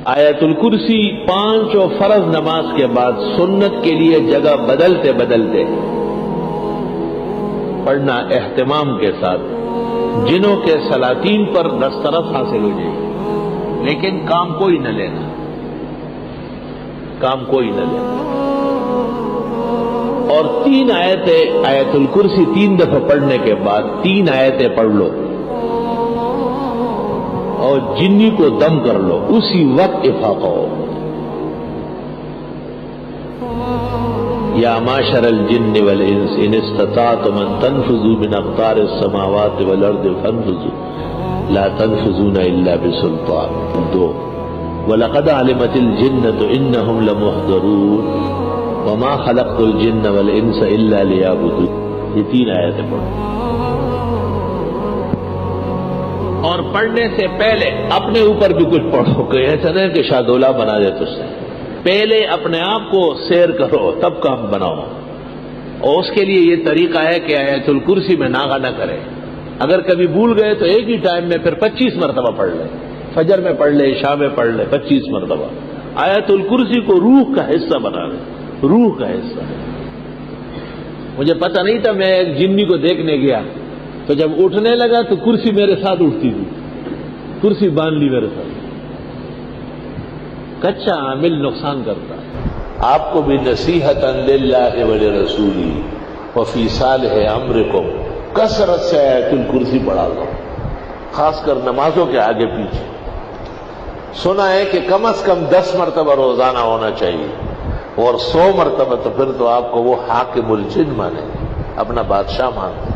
آیت الکرسی 5 فرض نماز کے بعد سنت کے لیے جگہ بدلتے بدلتے پڑھنا اہتمام کے ساتھ، جنوں کے سلاطین پر دسترس حاصل ہو جائے گی، لیکن کام کوئی نہ لینا، کام کوئی نہ لینا۔ اور 3 آیتیں آیت الکرسی 3 دفعہ پڑھنے کے بعد 3 آیتیں پڑھ لو اور جنی کو دم کر لو، اسی وقت افاقہ ہو۔ یا معاشر الجن والانس ان استطعتم ان تنفذوا من اقطار السماوات والارض فانفذوا لا تنفذون الا بسلطان۔ 2 وَلَقَدْ عَلِمَتِ الْجِنَّةُ إِنَّهُمْ لَمُحْضَرُونَ وَمَا خَلَقْتُ الْجِنَّ وَالْإِنسَ إِلَّا لِيَعْبُدُونِ۔ یہ 3 آیتیں پڑھو، اور پڑھنے سے پہلے اپنے اوپر بھی کچھ پڑھو، کہ ایسا نہیں کہ شادولہ بنا دے تجھ سے۔ پہلے اپنے آپ کو سیر کرو تب کام بناؤ، اور اس کے لیے یہ طریقہ ہے کہ آیت الکرسی میں ناغہ نہ کرے۔ اگر کبھی بھول گئے تو ایک ہی ٹائم میں پھر 25 مرتبہ پڑھ لیں، فجر میں پڑھ لے، عشاء میں پڑھ لے 25 مرتبہ۔ آیت الکرسی کو روح کا حصہ بنا لے، روح کا حصہ۔ مجھے پتہ نہیں تھا، میں ایک جنی کو دیکھنے گیا تو جب اٹھنے لگا تو کرسی میرے ساتھ اٹھتی تھی، کرسی باندھ لی میرے ساتھ۔ کچا عامل نقصان کرتا ہے۔ آپ کو بھی نصیحتاً للہ ولرسولہ وفی صالح امرکم، کثرت سے آیت الکرسی پڑھا لو، خاص کر نمازوں کے آگے پیچھے۔ سنا ہے کہ کم از کم 10 مرتبہ روزانہ ہونا چاہیے، اور 100 مرتبہ تو پھر تو آپ کو وہ حاکم الجن مانے، اپنا بادشاہ مانتے۔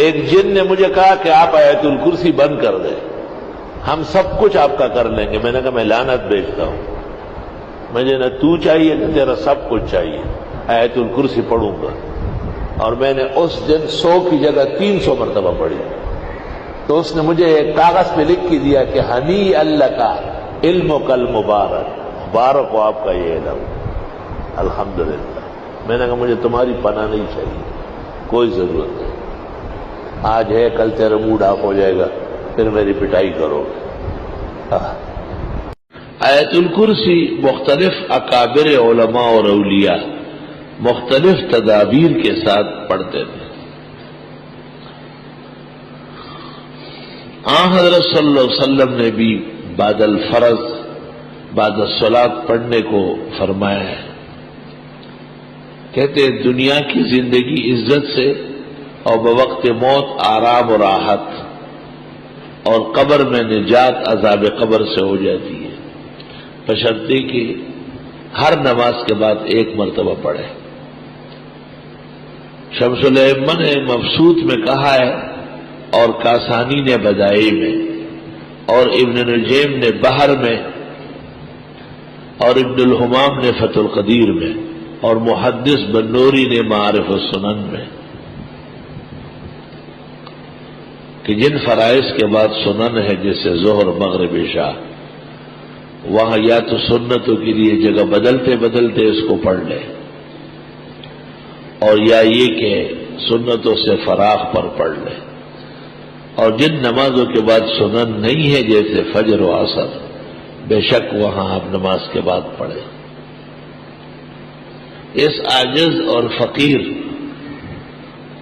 ایک جن نے مجھے کہا کہ آپ آیت الکرسی بند کر دیں، ہم سب کچھ آپ کا کر لیں گے۔ میں نے کہا میں لعنت بھیجتا ہوں، مجھے نہ تو چاہیے نہ تیرا سب کچھ چاہیے، آیت الکرسی پڑھوں گا۔ اور میں نے اس دن 100 کی جگہ 300 مرتبہ پڑھی۔ تو اس نے مجھے ایک کاغذ پہ لکھ کے دیا کہ ہنی اللہ کا علم کل مبارک، مبارک ہو آپ کا یہ علم، الحمدللہ۔ میں نے کہا مجھے تمہاری پناہ نہیں چاہیے، کوئی ضرورت نہیں، آج ہے کل تیرا موڈ آف ہو جائے گا، پھر میری پٹائی کرو۔ آیت الکرسی مختلف اکابر علماء اور اولیاء مختلف تدابیر کے ساتھ پڑھتے تھے۔ حضرت صلی اللہ علیہ وسلم نے بھی بعد الفرض، بعد الصلاۃ پڑھنے کو فرمایا ہے۔ کہتے ہیں دنیا کی زندگی عزت سے اور بوقت موت آرام و راحت، اور قبر میں نجات عذاب قبر سے ہو جاتی ہے، بشرطے کہ ہر نماز کے بعد 1 مرتبہ پڑھے۔ شمس الائمہ نے مبسوط میں کہا ہے، اور کاسانی نے بدائی میں، اور ابن نجیم نے بحر میں، اور ابن الحمام نے فتح القدیر میں، اور محدث بنوری نے معارف السنن میں، کہ جن فرائض کے بعد سنن ہے جیسے ظہر مغرب عشاء، وہاں یا تو سنتوں کے لیے جگہ بدلتے بدلتے اس کو پڑھ لے، اور یا یہ کہ سنتوں سے فراغ پر پڑھ لے۔ اور جن نمازوں کے بعد سنن نہیں ہے جیسے فجر و عصر، بے شک وہاں آپ نماز کے بعد پڑھیں۔ اس عاجز اور فقیر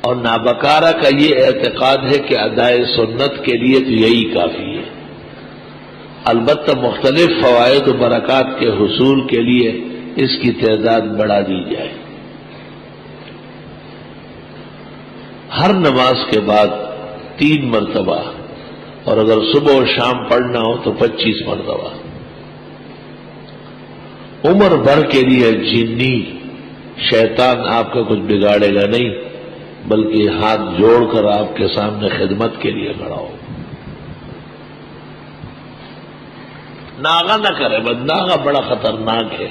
اور نابکارہ کا یہ اعتقاد ہے کہ ادائے سنت کے لیے تو یہی کافی ہے، البتہ مختلف فوائد و برکات کے حصول کے لیے اس کی تعداد بڑھا دی جائے۔ ہر نماز کے بعد 3 مرتبہ، اور اگر صبح و شام پڑھنا ہو تو 25 مرتبہ۔ عمر بھر کے لیے جنی شیطان آپ کا کچھ بگاڑے گا نہیں، بلکہ ہاتھ جوڑ کر آپ کے سامنے خدمت کے لیے کھڑا ہو۔ ناغہ نہ کرے، بس ناغہ بڑا خطرناک ہے۔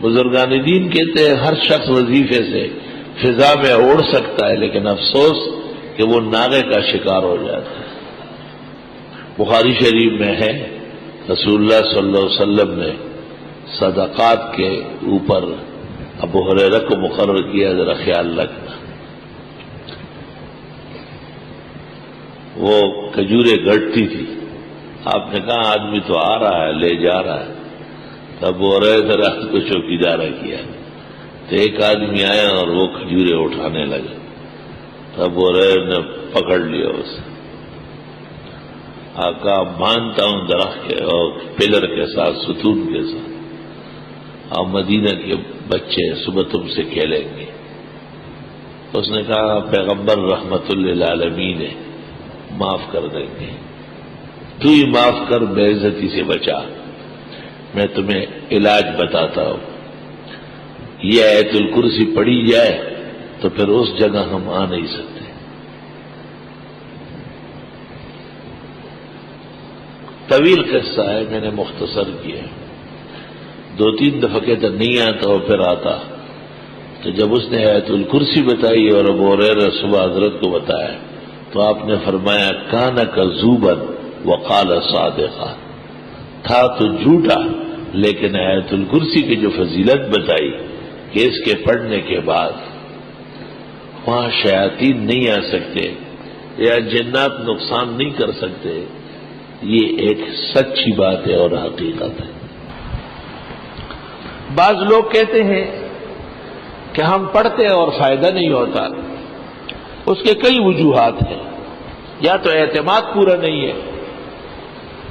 بزرگان دین کہتے ہیں ہر شخص وظیفے سے فضا میں اڑ سکتا ہے، لیکن افسوس کہ وہ ناغے کا شکار ہو جاتا ہے۔ بخاری شریف میں ہے رسول اللہ صلی اللہ علیہ وسلم نے صدقات کے اوپر ابو ہریرہ کو مقرر کیا، ذرا خیال رکھنا۔ وہ کھجوریں گھٹتی تھی. آپ نے کہا آدمی تو آ رہا ہے، لے جا رہا ہے. تب وہ رہے تھے رات کو چوکیدارہ کیا تو ایک آدمی آیا اور وہ کھجوریں اٹھانے لگا. تب وہ رہے نے پکڑ لیا اسے. آقا مانتا ہوں درخت کے اور پلر کے ساتھ، ستون کے ساتھ، اور مدینہ کے بچے صبح تم سے کھیلیں گے. اس نے کہا پیغمبر رحمت للعالمین ہے، معاف کر دیں گے. تو ہی معاف کر، بے عزتی سے بچا. میں تمہیں علاج بتاتا ہوں. یہ آیت الکرسی پڑھی جائے تو پھر اس جگہ ہم آ نہیں سکتے. طویل قصہ ہے، میں نے مختصر کیا. 2-3 دفعہ کہتا نہیں آتا اور پھر آتا. تو جب اس نے آیت الکرسی بتائی اور ابو ہریرہ صبح حضرت کو بتایا تو آپ نے فرمایا کان کذوبا وقال صادقا، تھا تو جھوٹا لیکن آیت الکرسی کی جو فضیلت بتائی کہ اس کے پڑھنے کے بعد وہاں شیاطین نہیں آ سکتے یا جنات نقصان نہیں کر سکتے، یہ ایک سچی بات ہے اور حقیقت ہے. بعض لوگ کہتے ہیں کہ ہم پڑھتے اور فائدہ نہیں ہوتا. اس کے کئی وجوہات ہیں. یا تو اعتماد پورا نہیں ہے.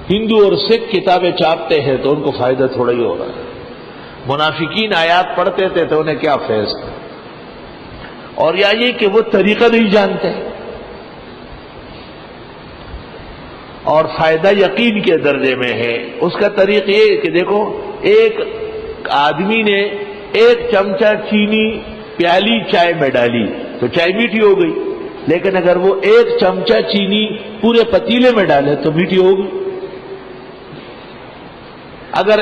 ہندو اور سکھ کتابیں چھاپتے ہیں تو ان کو فائدہ تھوڑا ہی ہو رہا ہے. منافقین آیات پڑھتے تھے تو انہیں کیا فیض تھا. اور یا یہ کہ وہ طریقہ نہیں جانتے. اور فائدہ یقین کے درجے میں ہے. اس کا طریقہ یہ کہ دیکھو، ایک آدمی نے 1 چمچہ چینی پیالی چائے میں ڈالی تو چائے میٹھی ہو گئی. لیکن اگر وہ 1 چمچہ چینی پورے پتیلے میں ڈالے تو میٹھی ہوگی. اگر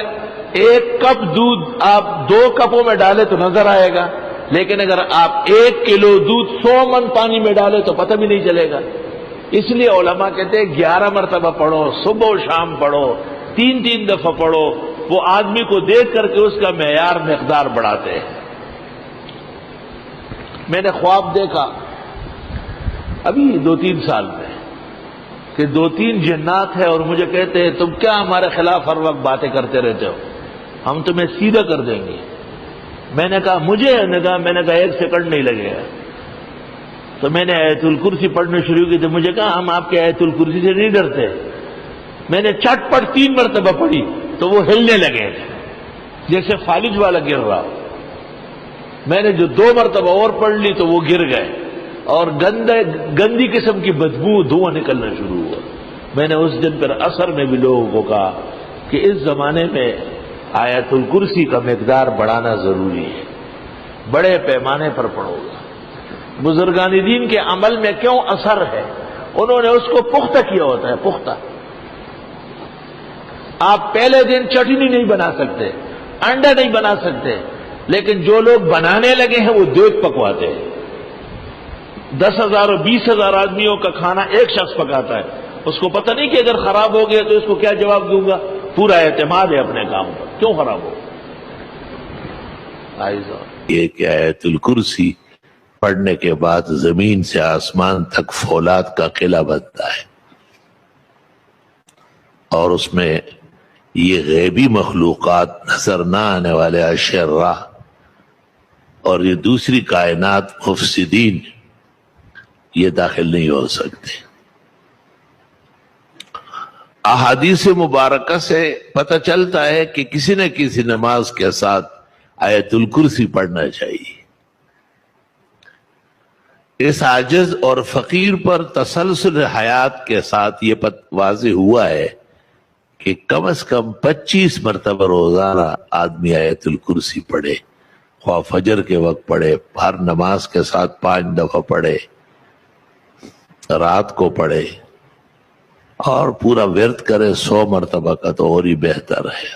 1 کپ دودھ آپ 2 کپوں میں ڈالے تو نظر آئے گا. لیکن اگر آپ 1 کلو دودھ 100 من پانی میں ڈالے تو پتہ بھی نہیں چلے گا. اس لیے علماء کہتے ہیں 11 مرتبہ پڑھو، صبح و شام پڑھو، 3 دفعہ پڑھو. وہ آدمی کو دیکھ کر کے اس کا معیار مقدار بڑھاتے ہیں. میں نے خواب دیکھا ابھی 2-3 سال میں کہ 2-3 جنات ہیں اور مجھے کہتے ہیں تم کیا ہمارے خلاف ہر وقت باتیں کرتے رہتے ہو، ہم تمہیں سیدھا کر دیں گے. میں نے کہا مجھے میں نے کہا 1 سیکنڈ نہیں لگے گا. تو میں نے آیت الکرسی پڑھنا شروع کی تو مجھے کہا ہم آپ کے آیت الکرسی سے نہیں ڈرتے. میں نے چٹ پٹ 3 مرتبہ پڑھی تو وہ ہلنے لگے جیسے فالج والا گر رہا. میں نے جو 2 مرتبہ اور پڑھ لی تو وہ گر گئے اور گندی قسم کی بدبو دھواں نکلنا شروع ہوا. میں نے اس دن پر اثر میں بھی لوگوں کو کہا کہ اس زمانے میں آیت الکرسی کا مقدار بڑھانا ضروری ہے. بڑے پیمانے پر پڑھو گا. بزرگان دین کے عمل میں کیوں اثر ہے؟ انہوں نے اس کو پختہ کیا ہوتا ہے. پختہ آپ پہلے دن چٹنی نہیں بنا سکتے، انڈا نہیں بنا سکتے، لیکن جو لوگ بنانے لگے ہیں وہ دیگ پکواتے ہیں. 10,000 اور 20,000 آدمیوں کا کھانا ایک شخص پکاتا ہے. اس کو پتہ نہیں کہ اگر خراب ہو گیا تو اس کو کیا جواب دوں گا. پورا اعتماد ہے اپنے کام پر، کیوں خراب ہو. یہ کہ آیت الکرسی پڑھنے کے بعد زمین سے آسمان تک فولاد کا قلعہ بنتا ہے اور اس میں یہ غیبی مخلوقات، نظر نہ آنے والے اشرار اور یہ دوسری کائنات مفسدین یہ داخل نہیں ہو سکتے. احادیث مبارکہ سے پتہ چلتا ہے کہ کسی نہ کسی نماز کے ساتھ آیت الکرسی پڑھنا چاہیے. اس عاجز اور فقیر پر تسلسل حیات کے ساتھ یہ واضح ہوا ہے کہ کم از کم 25 مرتبہ روزانہ آدمی آیت الکرسی پڑھے. خواہ فجر کے وقت پڑھے، ہر نماز کے ساتھ 5 دفعہ پڑھے، رات کو پڑھے اور پورا ورد کرے 100 مرتبہ کا تو اور ہی بہتر ہے.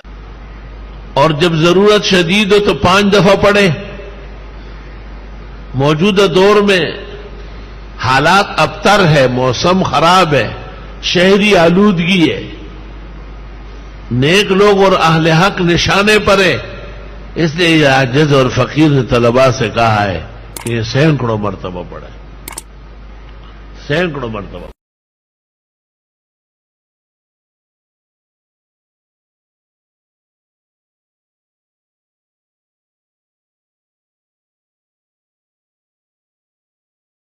اور جب ضرورت شدید ہو تو 5 دفعہ پڑھے. موجودہ دور میں حالات ابتر ہے، موسم خراب ہے، شہری آلودگی ہے، نیک لوگ اور اہل حق نشانے پر ہے. اس لیے یہ عاجز اور فقیر نے طلباء سے کہا ہے کہ یہ 100 مرتبہ پڑھے، 100 مرتبہ.